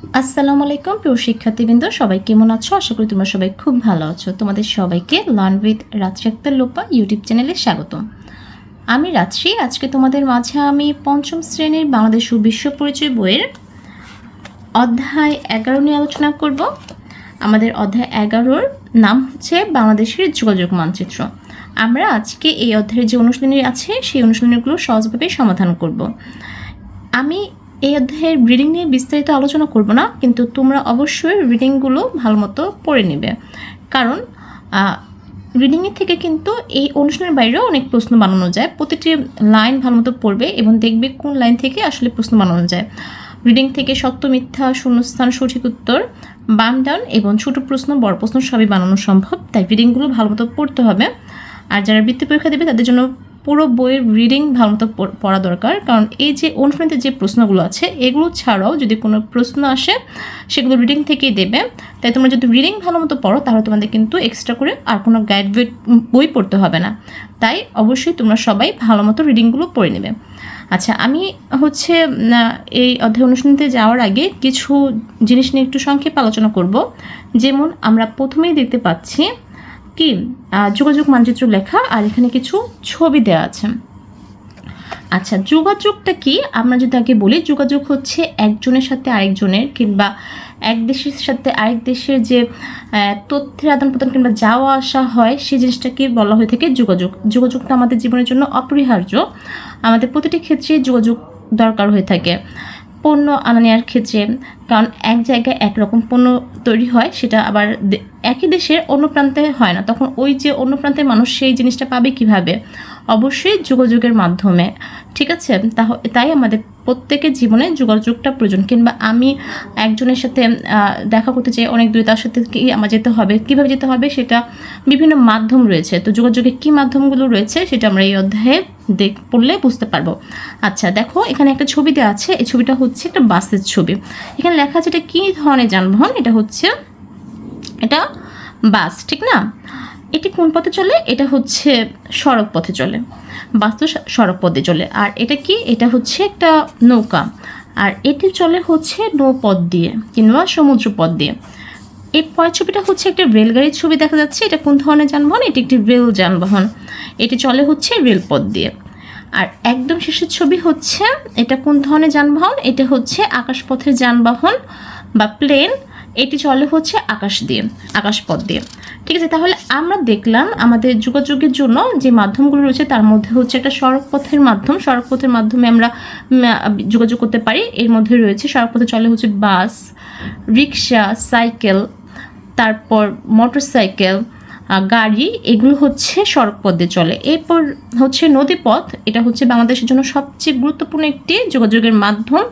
আসসালামু আলাইকুম প্রিয় শিক্ষার্থীবৃন্দ, সবাই কেমন আছো? আশা করি তোমরা সবাই খুব ভালো আছো। তোমাদের সবাইকে learn with Rajashree Akter Lopa YouTube চ্যানেলে স্বাগতম। আমি রাজশ্রী। আজকে তোমাদের মাঝে আমি পঞ্চম শ্রেণীর বাংলাদেশ ও বিশ্ব পরিচয় বইয়ের অধ্যায় 11 নিয়ে আলোচনা করব। আমাদের অধ্যায় 11-র নাম হচ্ছে বাংলাদেশের যোগাযোগ মানচিত্র। আমরা আজকে এই অধ্যায়ের যে অনুশীলনী আছে সেই অনুশীলনীগুলো সহজভাবে সমাধান করব। আমি এই অধ্যায়ের রিডিং নিয়ে বিস্তারিত আলোচনা করব না, কিন্তু তোমরা অবশ্যই রিডিংগুলো ভালো মতো পড়ে নেবে, কারণ রিডিংয়ের থেকে কিন্তু এই অনুশীলনের বাইরেও অনেক প্রশ্ন বানানো যায়। প্রতিটি লাইন ভালো মতো পড়বে এবং দেখবে কোন লাইন থেকে আসলে প্রশ্ন বানানো যায়। রিডিং থেকে সত্য মিথ্যা, শূন্যস্থান, সঠিক উত্তর, বাম ডাউন এবং ছোট প্রশ্ন বড় প্রশ্ন সবই বানানো সম্ভব। তাই রিডিংগুলো ভালো মতো পড়তে হবে। আর যারা বৃত্তি পরীক্ষা দেবে তাদের জন্য পুরো বইয়ের রিডিং ভালো মতো পড়া দরকার, কারণ এই যে অনুশীলনীতে যে প্রশ্নগুলো আছে এগুলো ছাড়াও যদি কোনো প্রশ্ন আসে সেগুলো রিডিং থেকেই দেবে। তাই তোমরা যদি রিডিং ভালো মতো পড়ো তাহলে তোমাদের কিন্তু এক্সট্রা করে আর কোনো গাইড বই পড়তে হবে না। তাই অবশ্যই তোমরা সবাই ভালো মতো রিডিংগুলো পড়ে নেবে। আচ্ছা, আমি এই অধ্যায় অনুশীলনীতে যাওয়ার আগে কিছু জিনিস নিয়ে একটু সংক্ষেপে আলোচনা করব। যেমন আমরা প্রথমেই দেখতে পাচ্ছি কি যোগাযোগ মানচিত্র লেখা, আর এখানে কিছু ছবি দেওয়া আছে। আচ্ছা, যোগাযোগটা কি আমরা যদি আগে বলি, যোগাযোগ হচ্ছে একজনের সাথে আরেকজনের কিংবা এক দেশের সাথে আরেক দেশের যে তথ্যের আদান প্রদান কিংবা যাওয়া আসা হয় সেই জিনিসটাকে বলা হয়ে থাকে যোগাযোগ। যোগাযোগটা আমাদের জীবনের জন্য অপরিহার্য। আমাদের প্রতিটি ক্ষেত্রে যোগাযোগ দরকার হয়ে থাকে। পণ্য আনা নেওয়ার ক্ষেত্রে, কারণ এক জায়গায় একরকম পণ্য তৈরি হয়, সেটা আবার একই দেশের অন্য প্রান্তে হয় না, তখন ওই যে অন্য প্রান্তের মানুষ সেই জিনিসটা পাবে কিভাবে? অবশ্যই যোগাযোগের মাধ্যমে। ঠিক আছে, তাই আমাদের প্রত্যেকের জীবনে যোগাযোগটা প্রয়োজন। কিংবা আমি একজনের সাথে দেখা করতে চাই অনেক দূরে, তার সাথে কি আমার যেতে হবে, কীভাবে যেতে হবে, সেটা বিভিন্ন মাধ্যম রয়েছে। তো যোগাযোগের কী মাধ্যমগুলো রয়েছে সেটা আমরা এই অধ্যায়ে পড়লে বুঝতে পারবো। আচ্ছা দেখো, এখানে একটা ছবি দেওয়া আছে। এই ছবিটা হচ্ছে একটা বাসের ছবি। এখানে লেখা আছে এটা কী ধরনের যানবাহন। এটা বাস, ঠিক না? এটি কোন পথে চলে? এটা হচ্ছে সড়ক পথে চলে। বাস তো সড়ক পথে চলে। আর এটা কি? এটা হচ্ছে একটা নৌকা, আর এটি চলে হচ্ছে নৌপথ দিয়ে কিংবা সমুদ্র পথ দিয়ে। এই পরের ছবিটা হচ্ছে একটা রেলগাড়ির ছবি দেখা যাচ্ছে। এটা কোন ধরনের যানবাহন? এটি একটি রেল যানবাহন। এটি চলে হচ্ছে রেলপথ দিয়ে। আর একদম শেষের ছবি হচ্ছে এটা কোন ধরনের যানবাহন? এটা হচ্ছে আকাশপথের যানবাহন বা প্লেন। এটি চলে হচ্ছে আকাশপথ দিয়ে। ঠিক আছে, তাহলে আমরা দেখলাম আমাদের যোগাযোগের জন্য যে মাধ্যমগুলো রয়েছে তার মধ্যে হচ্ছে একটা সড়কপথের মাধ্যম। সড়কপথের মাধ্যমে আমরা যোগাযোগ করতে পারি। এর মধ্যে রয়েছে সড়কপথে চলে হচ্ছে বাস, রিক্সা, সাইকেল, তারপর মোটরসাইকেল, গাড়ি, এগুলো হচ্ছে সড়ক পথ দিয়ে চলে। এরপর হচ্ছে নদীপথ। এটা হচ্ছে বাংলাদেশের জন্য সবচেয়ে গুরুত্বপূর্ণ একটি যোগাযোগের মাধ্যম।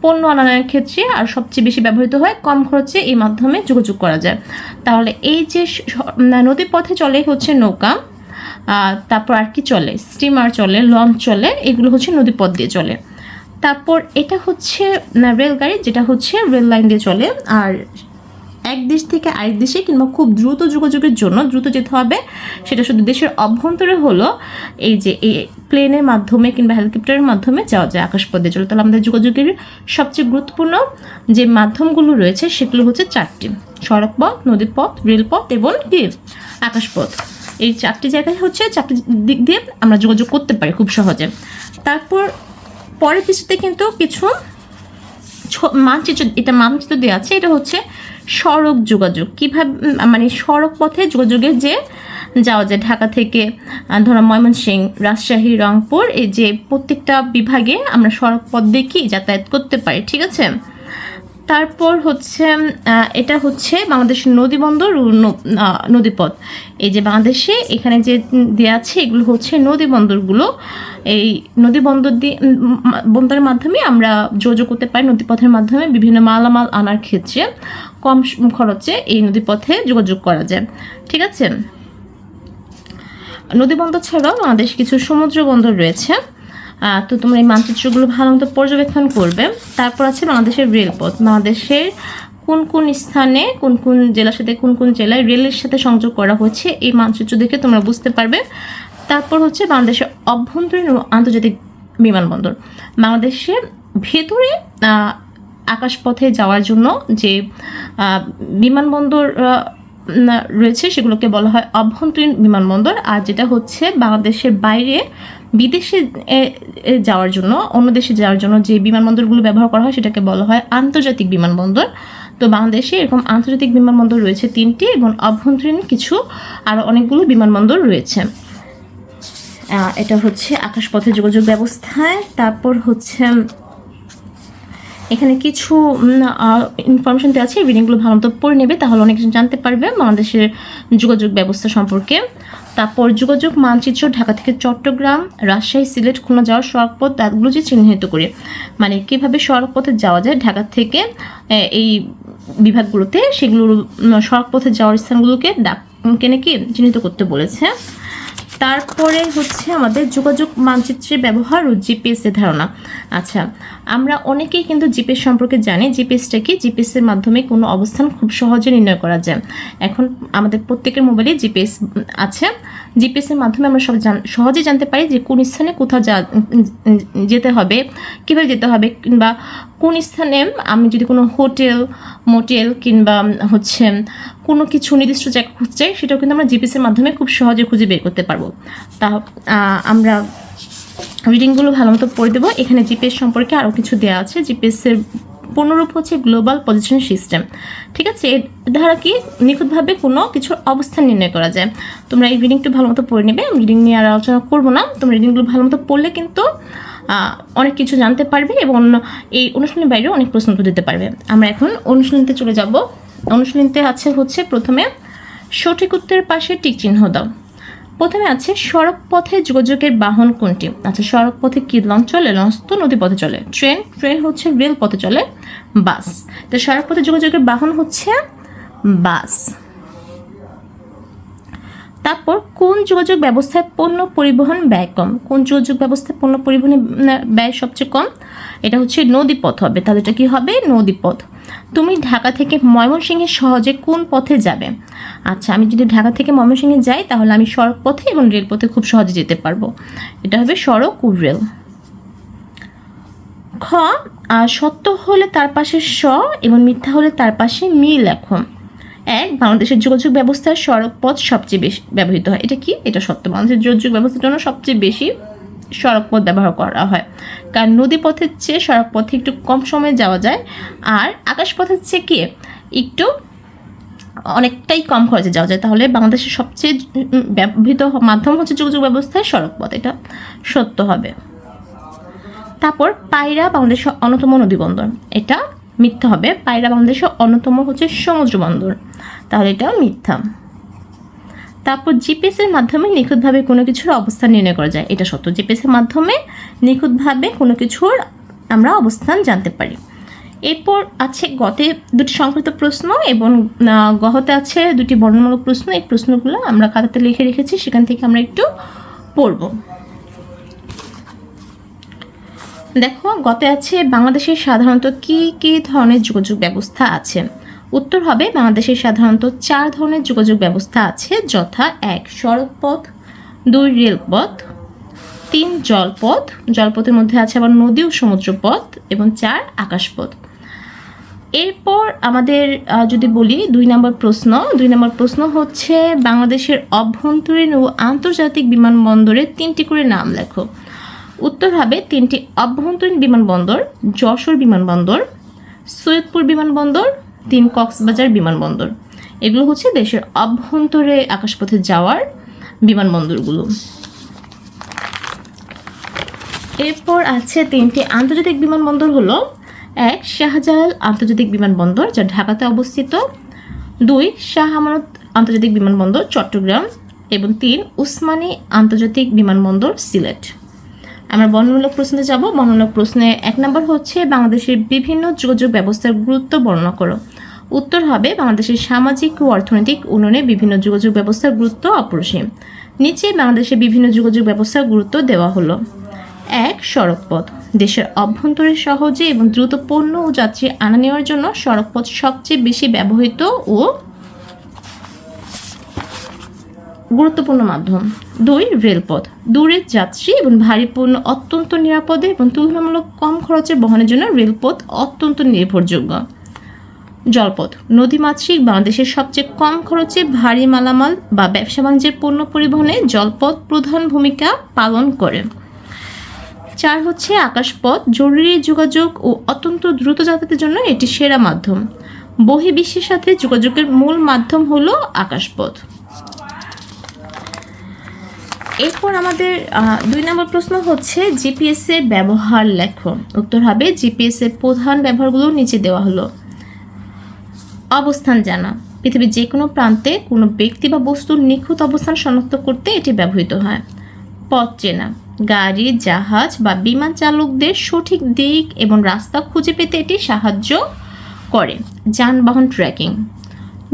পণ্য আনানোর ক্ষেত্রে আর সবচেয়ে বেশি ব্যবহৃত হয়, কম খরচে এই মাধ্যমে যোগাযোগ করা যায়। তাহলে এই যে নদীপথে চলে হচ্ছে নৌকা, তারপর আর কি চলে? স্টিমার চলে, লঞ্চ চলে, এগুলো হচ্ছে নদীপথ দিয়ে চলে। তারপর এটা হচ্ছে রেলগাড়ি, যেটা হচ্ছে রেল লাইন দিয়ে চলে। আর এক দেশ থেকে আরেক দেশে কিংবা খুব দ্রুত যোগাযোগের জন্য দ্রুত যেতে হবে, সেটা শুধু দেশের অভ্যন্তরে হলো এই যে এই প্লেনের মাধ্যমে কিংবা হেলিকপ্টারের মাধ্যমে যাওয়া যায়, আকাশপথে চলে। তাহলে আমাদের যোগাযোগের সবচেয়ে গুরুত্বপূর্ণ যে মাধ্যমগুলো রয়েছে সেগুলো হচ্ছে চারটি: সড়কপথ, নদীপথ, রেলপথ এবং আকাশপথ। এই চারটি জায়গায় হচ্ছে চারটি দিক দিয়ে আমরা যোগাযোগ করতে পারি খুব সহজে। তারপর পরের পৃষ্ঠাতে কিন্তু কিছু মানচিত্র দেওয়া আছে। এটা হচ্ছে সড়ক যোগাযোগ, কীভাবে মানে সড়ক পথে যোগাযোগের যে যাওয়া যায় ঢাকা থেকে ধরো ময়মনসিংহ, রাজশাহী, রংপুর, এই যে প্রত্যেকটা বিভাগে আমরা সড়ক পথ দিয়ে কি যাতায়াত করতে পারি। ঠিক আছে, তারপর হচ্ছে এটা হচ্ছে বাংলাদেশের নদীবন্দর নদীপথ। এই যে বাংলাদেশে এখানে যে দেওয়া আছে এগুলো হচ্ছে নদীবন্দরগুলো। এই বন্দরের মাধ্যমে আমরা যোগাযোগ করতে পারি। নদীপথের মাধ্যমে বিভিন্ন মালামাল আনার ক্ষেত্রে কম খরচে এই নদীপথে যোগাযোগ করা যায়। ঠিক আছে, নদীবন্দর ছাড়াও বাংলাদেশ কিছু সমুদ্র বন্দর রয়েছে। তো তোমরা এই মানচিত্রগুলো ভালো মতো পর্যবেক্ষণ করবে। তারপর আছে বাংলাদেশের রেলপথ। বাংলাদেশের কোন কোন স্থানে কোন কোন জেলার সাথে কোন কোন জেলায় রেলের সাথে সংযোগ করা হচ্ছে এই মানচিত্র দেখে তোমরা বুঝতে পারবে। তারপর হচ্ছে বাংলাদেশের অভ্যন্তরীণ ও আন্তর্জাতিক বিমানবন্দর। বাংলাদেশের ভেতরে আকাশপথে যাওয়ার জন্য যে বিমানবন্দর রয়েছে সেগুলোকে বলা হয় অভ্যন্তরীণ বিমানবন্দর। আর যেটা হচ্ছে বাংলাদেশের বাইরে বিদেশে যাওয়ার জন্য, অন্য দেশে যাওয়ার জন্য যে বিমানবন্দরগুলো ব্যবহার করা হয় সেটাকে বলা হয় আন্তর্জাতিক বিমানবন্দর। তো বাংলাদেশে এরকম আন্তর্জাতিক বিমানবন্দর রয়েছে 3টি এবং অভ্যন্তরীণ কিছু আরও অনেকগুলো বিমানবন্দর রয়েছে। এটা হচ্ছে আকাশপথে যোগাযোগ ব্যবস্থায়। তারপর হচ্ছে এখানে কিছু ইনফরমেশন দেওয়া আছে, রিডিংগুলো ভালো মতো পড়ে নেবে, তাহলে অনেক কিছু জানতে পারবে বাংলাদেশের যোগাযোগ ব্যবস্থা সম্পর্কে। তারপর যোগাযোগ মানচিত্র ঢাকা থেকে চট্টগ্রাম, রাজশাহী, সিলেট, খুলনা যাওয়ার সড়কপথ দাঁতগুলো যে চিহ্নিত করে, মানে কীভাবে সড়কপথে যাওয়া যায় ঢাকা থেকে এই বিভাগগুলোতে, সেগুলোর সড়কপথে যাওয়ার স্থানগুলোকে ডাককে নাকি চিহ্নিত করতে বলেছে। তারপরে হচ্ছে আমাদের যোগাযোগ মানচিত্রের ব্যবহার ও জিপিএসের ধারণা। আচ্ছা, আমরা অনেকেই কিন্তু জিপিএস সম্পর্কে জানি। জিপিএসটা কি? জিপিএসের মাধ্যমে কোনো অবস্থান খুব সহজে নির্ণয় করা যায়। এখন আমাদের প্রত্যেকের মোবাইলে জিপিএস আছে। জিপিএসের মাধ্যমে আমরা সহজে জানতে পারি যে কোন স্থানে কোথাও যেতে হবে, কীভাবে যেতে হবে, কিংবা কোন স্থানে আমি যদি কোনো হোটেল, মোটেল কিংবা হচ্ছে কোনো কিছু নির্দিষ্ট জায়গা খুঁজতে চাই, সেটাও কিন্তু আমরা জিপিএসের মাধ্যমে খুব সহজে খুঁজে বের করতে পারবো। তা আমরা রিডিংগুলো ভালো মতো পড়ে দেবো। এখানে জিপিএস সম্পর্কে আরও কিছু দেওয়া আছে। জিপিএসের পূর্ণরূপ হচ্ছে গ্লোবাল পজিশন সিস্টেম। ঠিক আছে, এর দ্বারা কি নিখুঁতভাবে কোনো কিছুর অবস্থান নির্ণয় করা যায়। তোমরা এই রিডিংটা ভালো মতো পড়ে নেবে। রিডিং নিয়ে আর আলোচনা করবো না। তোমরা রিডিংগুলো ভালো মতো পড়লে কিন্তু অনেক কিছু জানতে পারবে এবং এই অনুশীলনের বাইরেও অনেক প্রশ্ন উত্তর দিতে পারবে। আমরা এখন অনুশীলনীতে চলে যাব। অনুশীলনীতে আছে হচ্ছে প্রথমে সঠিক উত্তরের পাশে টিক চিহ্ন দাও। প্রথমে আছে সড়ক পথে যোগাযোগের বাহন কোনটি? আচ্ছা, সড়ক পথে কি লঞ্চ চলে? লঞ্চ তো নদী পথে চলে। ট্রেন হচ্ছে রেল পথে চলে। বাস, তো সড়ক পথে যোগাযোগের বাহন হচ্ছে বাস। তারপর কোন যোগাযোগ ব্যবস্থায় পণ্য পরিবহন ব্যয় কম? কোন যোগাযোগ ব্যবস্থায় পণ্য পরিবহনের ব্যয় সবচেয়ে কম? এটা হচ্ছে নদীপথ হবে। তাহলে এটা কি হবে? নদীপথ। তুমি ঢাকা থেকে ময়মনসিংহে সহজে কোন পথে যাবে? আচ্ছা, আমি যদি ঢাকা থেকে ময়মনসিংহে যাই তাহলে আমি সড়ক পথে এবং রেলপথে খুব সহজে যেতে পারবো। এটা হবে সড়ক ও রেল। খ, সত্য হলে তার পাশে স এবং মিথ্যা হলে তার পাশে মি লেখো। এক, বাংলাদেশের যোগাযোগ ব্যবস্থায় সড়ক পথ সবচেয়ে বেশি ব্যবহৃত হয়। এটা কি? এটা সত্য। বাংলাদেশের যোগাযোগ ব্যবস্থার জন্য সবচেয়ে বেশি সড়ক পথ ব্যবহার করা হয়, কারণ নদী পথের চেয়ে সড়ক পথে একটু কম সময়ে যাওয়া যায়। আর আকাশ পথের চেয়ে কি একটু অনেকটাই কম খরচে যাওয়া যায়। তাহলে বাংলাদেশের সবচেয়ে ব্যবহৃত মাধ্যম হচ্ছে যোগাযোগ ব্যবস্থায় সড়ক পথ। এটা সত্য হবে। তারপর পায়রা বাংলাদেশের অন্যতম নদী বন্দর। এটা মিথ্যা হবে। পায়রা বাংলাদেশের অন্যতম হচ্ছে সমুদ্র বন্দর। তাহলে এটা মিথ্যা। তারপর জিপিএসের মাধ্যমে নিখুঁতভাবে কোনো কিছুর অবস্থান নির্ণয় করা যায়। এটা সত্য। জিপিএসের মাধ্যমে নিখুঁতভাবে কোনো কিছুর আমরা অবস্থান জানতে পারি। এরপর আছে গতে দুটি সংক্ষিপ্ত প্রশ্ন এবং গহতে আছে দুটি বর্ণনামূলক প্রশ্ন। এই প্রশ্নগুলো আমরা খাতাতে লিখে রেখেছি, সেখান থেকে আমরা একটু পড়ব। দেখো, গতে আছে বাংলাদেশের সাধারণত কি কি ধরনের যোগাযোগ ব্যবস্থা আছে? উত্তর হবে বাংলাদেশের সাধারণত 4 ধরনের যোগাযোগ ব্যবস্থা আছে, যথা 1 সড়কপথ, 2 রেলপথ, 3 জলপথ, জলপথের মধ্যে আছে আবার নদী ও সমুদ্রপথ, এবং 4 আকাশপথ। এরপর আমাদের যদি বলি 2 নম্বর প্রশ্ন হচ্ছে বাংলাদেশের অভ্যন্তরীণ ও আন্তর্জাতিক বিমানবন্দরের 3টি করে নাম লেখো। উত্তর হবে 3টি অভ্যন্তরীণ বিমানবন্দর: যশোর বিমানবন্দর, সৈয়দপুর বিমানবন্দর, 3 কক্সবাজার বিমানবন্দর। এগুলো হচ্ছে দেশের অভ্যন্তরে আকাশপথে যাওয়ার বিমানবন্দরগুলো। এরপর আছে 3টি আন্তর্জাতিক বিমানবন্দর হলো 1 শাহজালাল আন্তর্জাতিক বিমানবন্দর, যা ঢাকাতে অবস্থিত, 2 শাহ আমানত আন্তর্জাতিক বিমানবন্দর চট্টগ্রাম, এবং 3 উসমানী আন্তর্জাতিক বিমানবন্দর সিলেট। আমরা বর্ণনামূলক প্রশ্নে যাব। বর্ণনামূলক প্রশ্নে 1 নম্বর হচ্ছে বাংলাদেশের বিভিন্ন যোগাযোগ ব্যবস্থার গুরুত্ব বর্ণনা করো। উত্তর হবে বাংলাদেশের সামাজিক ও অর্থনৈতিক উন্নয়নে বিভিন্ন যোগাযোগ ব্যবস্থার গুরুত্ব অপরিসীম। নিচে বাংলাদেশের বিভিন্ন যোগাযোগ ব্যবস্থার গুরুত্ব দেওয়া হলো। 1 সড়কপথ। দেশের অভ্যন্তরে সহজে এবং দ্রুত পণ্য ও যাত্রী আনা নেওয়ার জন্য সড়কপথ সবচেয়ে বেশি ব্যবহৃত ও গুরুত্বপূর্ণ মাধ্যম। 2 রেলপথ, দূরের যাত্রী এবং ভারী পণ্য অত্যন্ত নিরাপদে এবং তুলনামূলক কম খরচে বহনের জন্য রেলপথ অত্যন্ত নির্ভরযোগ্য। জলপথ, নদীমাতৃক বাংলাদেশের সবচেয়ে কম খরচে ভারী মালামাল বা ব্যবসা বাণিজ্যের পণ্য পরিবহনে জলপথ প্রধান ভূমিকা পালন করে। 4 হচ্ছে আকাশপথ, জরুরি যোগাযোগ ও অত্যন্ত দ্রুত যাতায়াতের জন্য এটি সেরা মাধ্যম। বহির্বিশ্বের সাথে যোগাযোগের মূল মাধ্যম হলো আকাশপথ। এরপর আমাদের 2 নম্বর প্রশ্ন হচ্ছে জিপিএস এর ব্যবহার লেখো। উত্তর হবে জিপিএস এর প্রধান ব্যবহারগুলো নিচে দেওয়া হলো। অবস্থান জানা, পৃথিবীর যে কোনো প্রান্তে কোনো ব্যক্তি বা বস্তুর নিখুঁত অবস্থান শনাক্ত করতে এটি ব্যবহৃত হয়। পথ চেনা, গাড়ি, জাহাজ বা বিমান চালকদের সঠিক দিক এবং রাস্তা খুঁজে পেতে এটি সাহায্য করে। যানবাহন ট্র্যাকিং,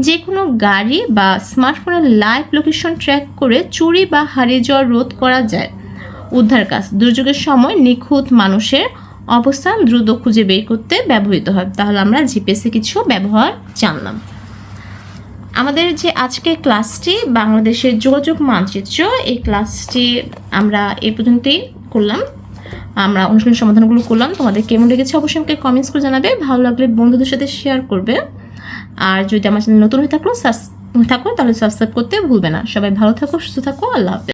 যে কোনো গাড়ি বা স্মার্টফোনের লাইভ লোকেশন ট্র্যাক করে চুরি বা হারিয়ে যাওয়া রোধ করা যায়। উদ্ধার কাজ, দুর্যোগের সময় নিখুঁত মানুষের অবস্থান দ্রুত খুঁজে বের করতে ব্যবহৃত হয়। তাহলে আমরা জিপিএস এর কিছু ব্যবহার জানলাম। আমাদের যে আজকের ক্লাসটি বাংলাদেশের যোগাযোগ মানচিত্র, এই ক্লাসটি আমরা এই পর্যন্তই করলাম। আমরা অনুশীলন সমাধানগুলো করলাম। তোমাদের কেমন লেগেছে অবশ্যই আমাকে কমেন্টস করে জানাবে। ভালো লাগলে বন্ধুদের সাথে শেয়ার করবে। আর যদি আমার চ্যানেল নতুন হয়ে থাকো তাহলে সাবস্ক্রাইব করতে ভুলবে না। সবাই ভালো থাকো, সুস্থ থাকো। আল্লাহ হাফেজ।